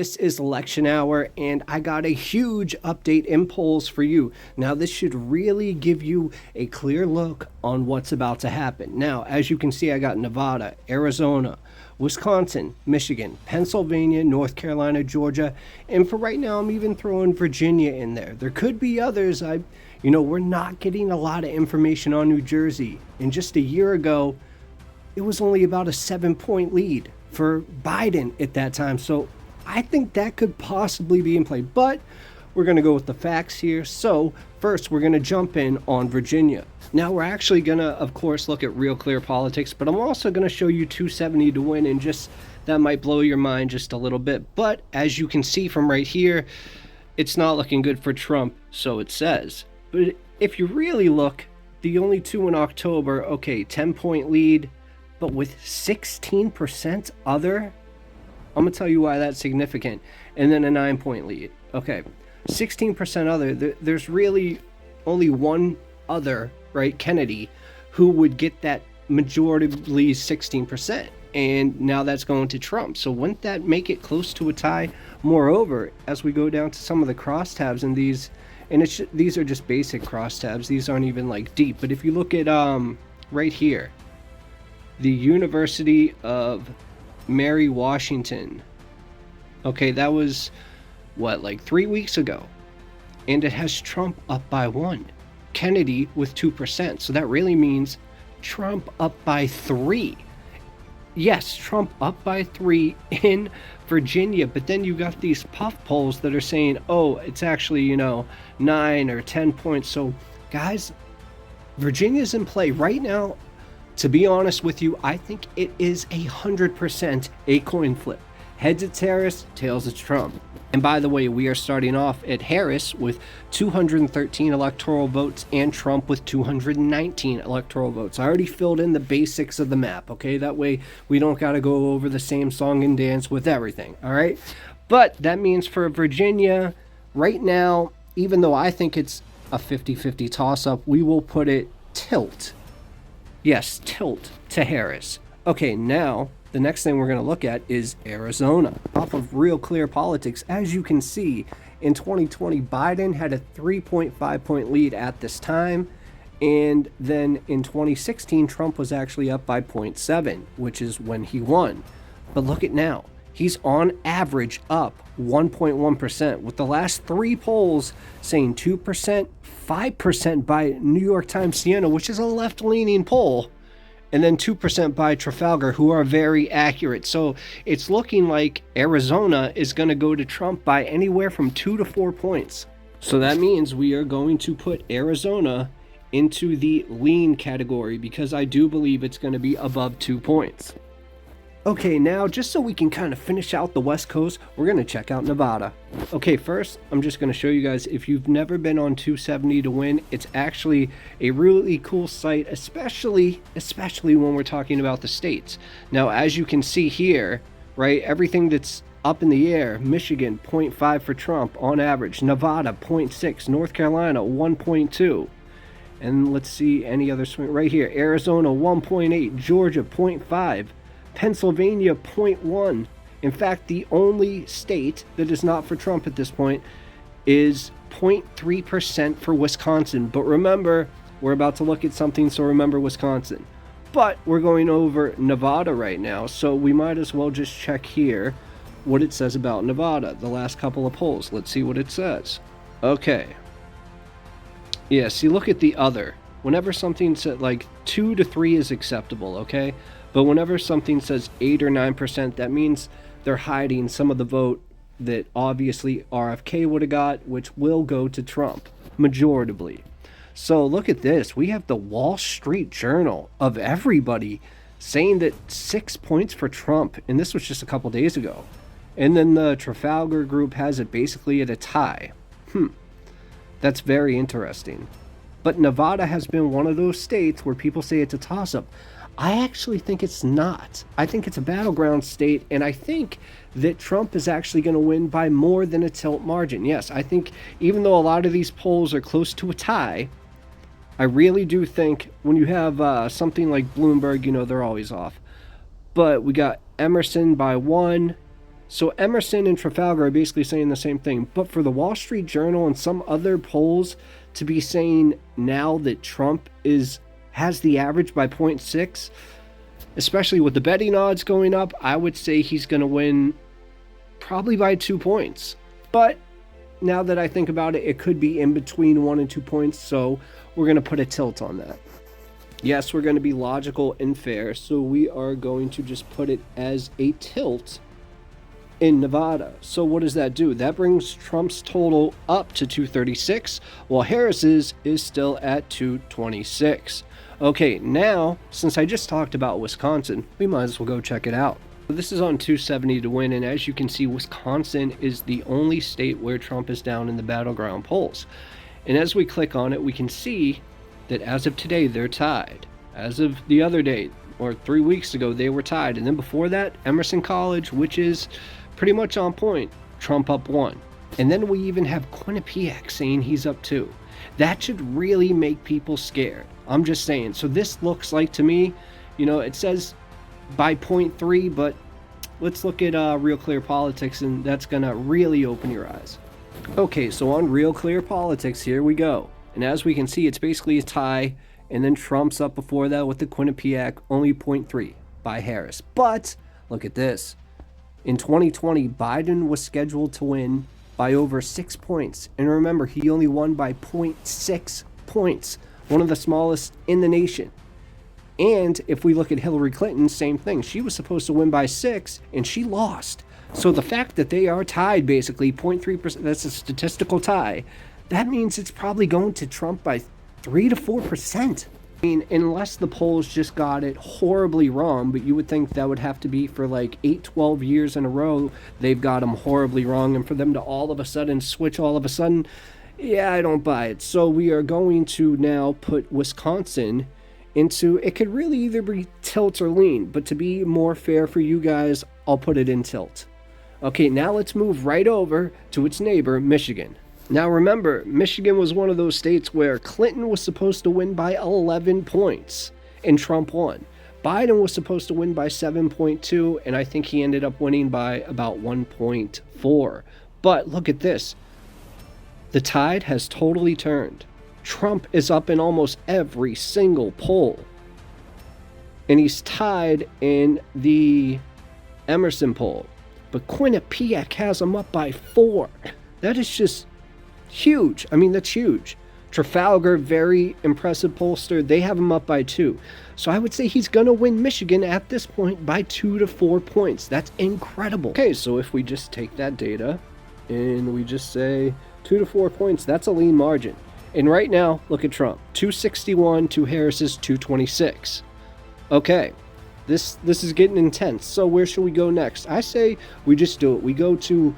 This is election hour, and I got a huge update in polls for you. Now, this should really give you a clear look on what's about to happen. Now, as you can see, I got Nevada, Arizona, Wisconsin, Michigan, Pennsylvania, North Carolina, Georgia, and for right now, I'm even throwing Virginia in there. There could be others. We're not getting a lot of information on New Jersey. And just a year ago, it was only about a 7-point lead for Biden at that time. So I think that could possibly be in play, but we're going to go with the facts here. So first, we're going to jump in on Virginia. Now, we're actually going to, of course, look at RealClearPolitics, but I'm also going to show you 270 to win, and just that might blow your mind just a little bit. But as you can see from right here, it's not looking good for Trump, so it says. But if you really look, the only two in October, okay, 10-point lead, but with 16% other, I'm going to tell you why that's significant. And then a 9-point lead. Okay, 16% other. There's really only one other, right, Kennedy, who would get that majority lead 16%. And now that's going to Trump. So wouldn't that make it close to a tie? Moreover, as we go down to some of the crosstabs in these, and these are just basic crosstabs. These aren't even like deep. But if you look at right here, the University of Mary Washington. Okay, that was what, like 3 weeks ago, and it has Trump up by 1, Kennedy with 2%. So that really means Trump up by 3. Yes, Trump up by 3 in Virginia, but then you got these puff polls that are saying, oh, it's actually 9 or 10 points. So guys, Virginia's in play right now. To be honest with you, I think it is 100% a coin flip. Heads it's Harris, tails it's Trump. And by the way, we are starting off at Harris with 213 electoral votes and Trump with 219 electoral votes. I already filled in the basics of the map, okay? That way we don't got to go over the same song and dance with everything, all right? But that means for Virginia, right now, even though I think it's a 50-50 toss-up, we will put it tilt. Yes, tilt to Harris. Okay, now the next thing we're going to look at is Arizona. Off of RealClearPolitics, as you can see, in 2020, Biden had a 3.5-point lead at this time. And then in 2016, Trump was actually up by 0.7, which is when he won. But look at now. He's on average up 1.1%, with the last 3 polls saying 2%, 5% by New York Times Siena, which is a left-leaning poll, and then 2% by Trafalgar, who are very accurate. So it's looking like Arizona is going to go to Trump by anywhere from 2 to 4 points. So that means we are going to put Arizona into the lean category, because I do believe it's going to be above 2 points. Okay, now just so we can kind of finish out the West Coast, we're going to check out Nevada. Okay, first, I'm just going to show you guys, if you've never been on 270 to win, it's actually a really cool site, especially when we're talking about the states. Now, as you can see here, right, everything that's up in the air, Michigan, 0.5 for Trump on average, Nevada, 0.6, North Carolina, 1.2. And let's see any other swing right here, Arizona, 1.8, Georgia, 0.5. Pennsylvania, 0.1. In fact, the only state that is not for Trump at this point is 0.3% for Wisconsin. But remember, we're about to look at something, so remember Wisconsin. But we're going over Nevada right now, so we might as well just check here what it says about Nevada, the last couple of polls. Let's see what it says. Okay. Yeah, see, look at the other. Whenever something said like 2 to 3 is acceptable, okay? But whenever something says 8 or 9%, that means they're hiding some of the vote that obviously RFK would have got, which will go to Trump, majoritively. So look at this. We have the Wall Street Journal of everybody saying that 6 points for Trump, and this was just a couple days ago. And then the Trafalgar group has it basically at a tie. That's very interesting. But Nevada has been one of those states where people say it's a toss-up. I actually think it's not. I think it's a battleground state, and I think that Trump is actually going to win by more than a tilt margin. Yes, I think even though a lot of these polls are close to a tie, I really do think when you have something like Bloomberg, they're always off. But we got Emerson by 1, So Emerson and Trafalgar are basically saying the same thing. But for the Wall Street Journal and some other polls to be saying now that Trump has the average by 0.6, especially with the betting odds going up, I would say he's going to win probably by 2 points. But now that I think about it, it could be in between 1 and 2 points. So we're going to put a tilt on that. Yes, we're going to be logical and fair. So we are going to just put it as a tilt in Nevada. So what does that do? That brings Trump's total up to 236, while Harris's is still at 226. Okay, now, since I just talked about Wisconsin, we might as well go check it out. This is on 270 to win, and as you can see, Wisconsin is the only state where Trump is down in the battleground polls. And as we click on it, we can see that as of today, they're tied. As of the other day, or 3 weeks ago, they were tied. And then before that, Emerson College, which is pretty much on point, Trump up 1. And then we even have Quinnipiac saying he's up 2. That should really make people scared. I'm just saying. So this looks like, to me, it says by 0.3, but let's look at RealClearPolitics, and that's going to really open your eyes. Okay, so on RealClearPolitics, here we go. And as we can see, it's basically a tie, and then Trump's up before that with the Quinnipiac, only 0.3 by Harris. But look at this. In 2020, Biden was scheduled to win by over 6 points. And remember, he only won by 0.6 points, one of the smallest in the nation. And if we look at Hillary Clinton, same thing. She was supposed to win by 6, and she lost. So the fact that they are tied, basically 0.3%, that's a statistical tie, that means it's probably going to Trump by 3 to 4%. I mean, unless the polls just got it horribly wrong, but you would think that would have to be for like 8-12 years in a row they've got them horribly wrong, and for them to all of a sudden switch all of a sudden, yeah, I don't buy it. So we are going to now put Wisconsin into, it could really either be tilt or lean, but to be more fair for you guys, I'll put it in tilt. Okay, now let's move right over to its neighbor, Michigan. Now remember, Michigan was one of those states where Clinton was supposed to win by 11 points and Trump won. Biden was supposed to win by 7.2, and I think he ended up winning by about 1.4. But look at this. The tide has totally turned. Trump is up in almost every single poll. And he's tied in the Emerson poll. But Quinnipiac has him up by 4. That is just huge. I mean, that's huge. Trafalgar, very impressive pollster. They have him up by 2. So I would say he's going to win Michigan at this point by 2 to 4 points. That's incredible. Okay, so if we just take that data and we just say 2 to 4 points, that's a lean margin. And right now, look at Trump. 261 to Harris's 226. Okay, this is getting intense. So where should we go next? I say we just do it. We go to,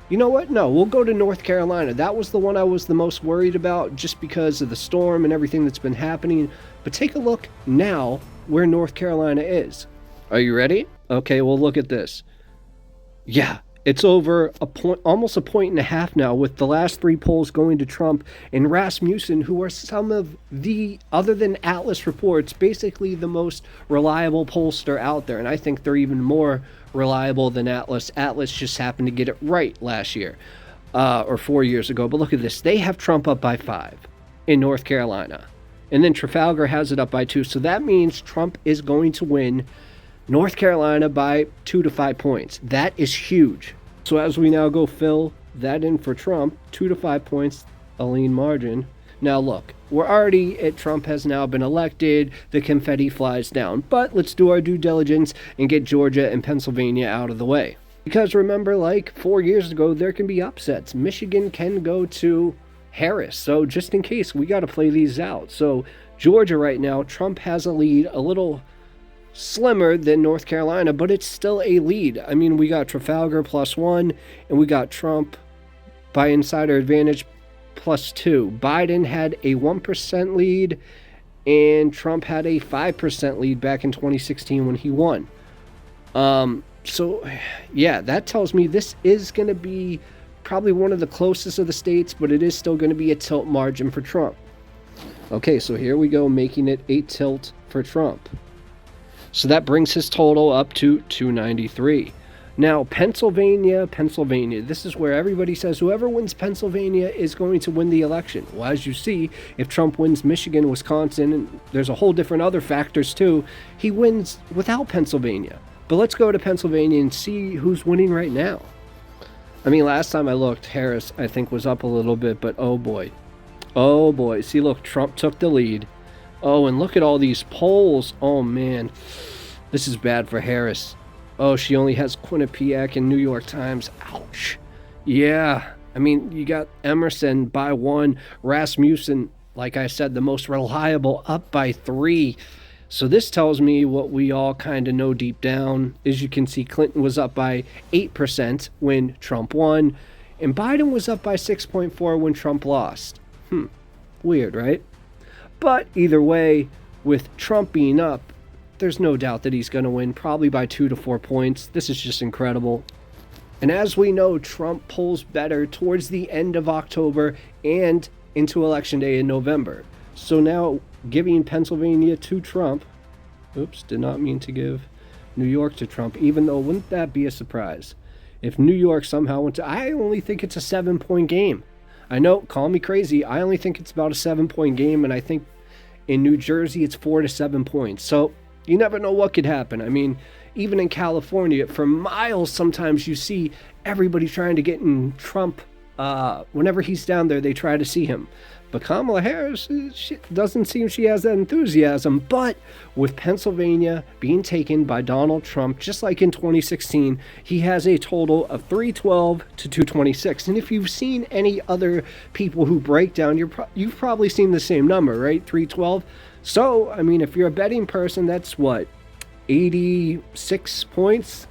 you know what? No, we'll go to North Carolina. That was the one I was the most worried about just because of the storm and everything that's been happening. But take a look now where North Carolina is. Are you ready? Okay, well, look at this. Yeah, it's over a point, almost a point and a half now, with the last 3 polls going to Trump and Rasmussen, who are some of the, other than Atlas reports, basically the most reliable pollster out there. And I think they're even more reliable than Atlas. Atlas just happened to get it right last year, or 4 years ago. But look at this. They have Trump up by 5 in North Carolina. And then Trafalgar has it up by 2. So that means Trump is going to win North Carolina by 2 to 5 points. That is huge. So as we now go fill that in for Trump, 2 to 5 points, a lean margin. Now look, we're already at Trump has now been elected. The confetti flies down. But let's do our due diligence and get Georgia and Pennsylvania out of the way. Because remember, like 4 years ago, there can be upsets. Michigan can go to Harris. So just in case, we got to play these out. So Georgia right now, Trump has a lead, a little slimmer than North Carolina, but it's still a lead. I mean, we got Trafalgar +1, and we got Trump by insider advantage +2. Biden had a 1% lead, and Trump had a 5% lead back in 2016 when he won. So, yeah, that tells me this is going to be probably one of the closest of the states, but it is still going to be a tilt margin for Trump. Okay, so here we go, making it a tilt for Trump. So that brings his total up to 293. Now, Pennsylvania, this is where everybody says whoever wins Pennsylvania is going to win the election. Well, as you see, if Trump wins Michigan, Wisconsin, and there's a whole different other factors too, he wins without Pennsylvania. But let's go to Pennsylvania and see who's winning right now. I mean, last time I looked, Harris, I think, was up a little bit, but oh boy. Oh boy. See, look, Trump took the lead. Oh, and look at all these polls. Oh, man. This is bad for Harris. Oh, she only has Quinnipiac and New York Times. Ouch. Yeah. I mean, you got Emerson by 1. Rasmussen, like I said, the most reliable, up by 3. So this tells me what we all kind of know deep down. As you can see, Clinton was up by 8% when Trump won, and Biden was up by 6.4 when Trump lost. Weird, right? But either way, with Trump being up, there's no doubt that he's going to win, probably by 2 to 4 points. This is just incredible. And as we know, Trump polls better towards the end of October and into Election Day in November. So now giving Pennsylvania to Trump, oops, did not mean to give New York to Trump, even though wouldn't that be a surprise? If New York somehow went to, I only think it's a 7-point game. I know, call me crazy, I only think it's about a 7-point game, and I think in New Jersey it's 4 to 7 points. So you never know what could happen. I mean, even in California, for miles, sometimes you see everybody trying to get in Trump. Whenever he's down there, they try to see him. But Kamala Harris, she doesn't seem she has that enthusiasm. But with Pennsylvania being taken by Donald Trump, just like in 2016, he has a total of 312 to 226. And if you've seen any other people who break down, you've probably seen the same number, right? 312. So, I mean, if you're a betting person, that's what, 86 points?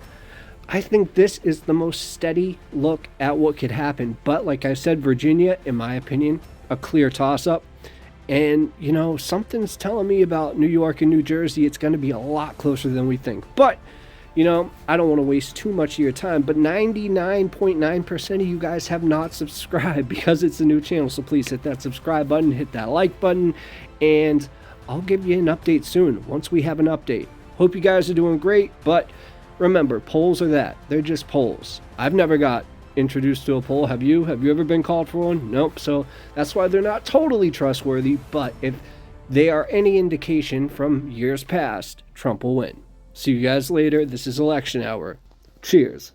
I think this is the most steady look at what could happen. But like I said, Virginia, in my opinion, a clear toss-up. And, you know, something's telling me about New York and New Jersey, it's going to be a lot closer than we think. But, you know, I don't want to waste too much of your time, but 99.9% of you guys have not subscribed because it's a new channel. So please hit that subscribe button, hit that like button, and I'll give you an update soon once we have an update. Hope you guys are doing great, but remember, polls are that. They're just polls. I've never got introduced to a poll. Have you? Have you ever been called for one? Nope. So that's why they're not totally trustworthy, but if they are any indication from years past, Trump will win. See you guys later. This is Election Hour. Cheers.